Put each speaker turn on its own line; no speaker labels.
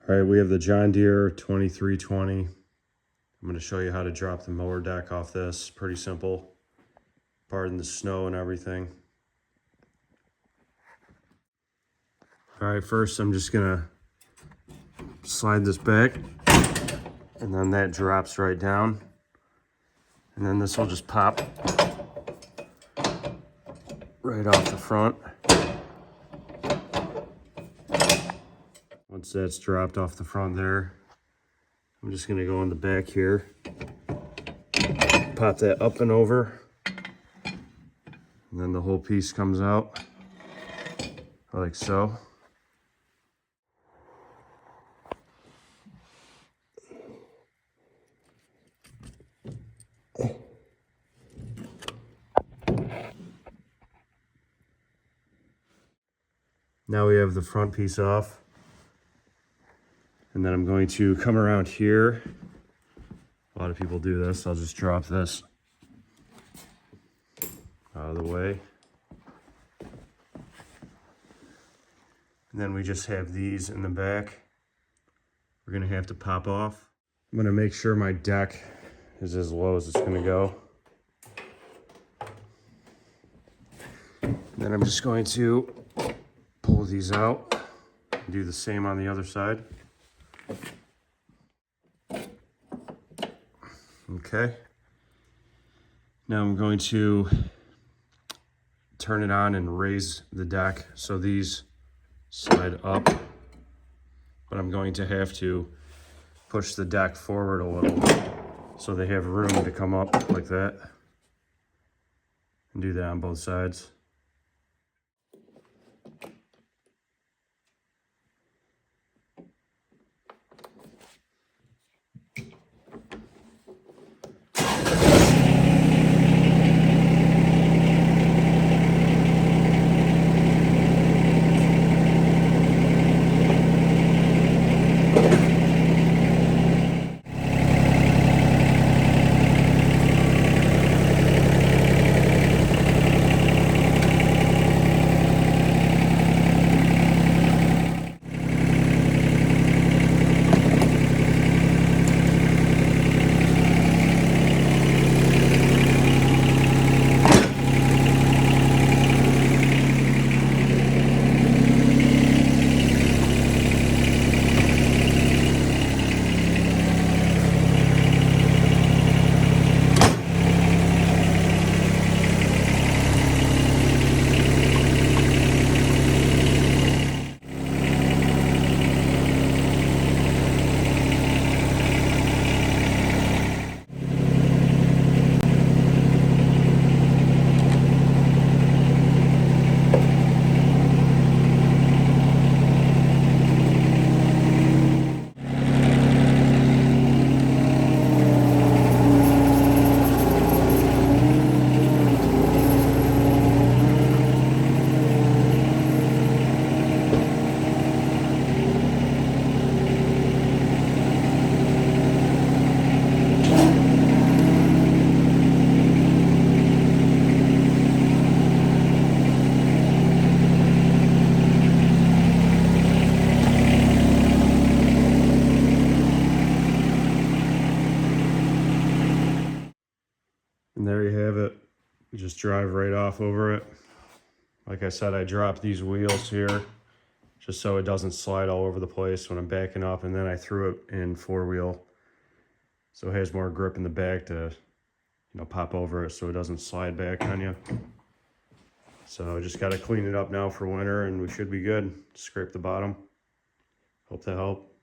All right, we have the John Deere 2320. I'm going to show you how to drop the mower deck off this. Pretty simple. Pardon the snow and everything. All right, first I'm just going to slide this back, and then that drops right down. And then this will just pop right off the front. Once that's dropped off the front there, I'm just going to go in the back here, pop that up and over, and then the whole piece comes out like so. Now we have the front piece off. And then I'm going to come around here. A lot of people do this. I'll just drop this out of the way. And then we just have these in the back. We're gonna have to pop off. I'm gonna make sure my deck is as low as it's gonna go. And then I'm just going to pull these out and do the same on the other side. Okay. Now I'm going to turn it on and raise the deck so these slide up, but I'm going to have to push the deck forward a little so they have room to come up like that, and do that on both sides. And there you have it. You just drive right off over it. Like I said, I dropped these wheels here just so it doesn't slide all over the place when I'm backing up, and then I threw it in four-wheel so it has more grip in the back to, pop over it so it doesn't slide back on you. So I just got to clean it up now for winter and we should be good. Scrape the bottom. Hope that helped.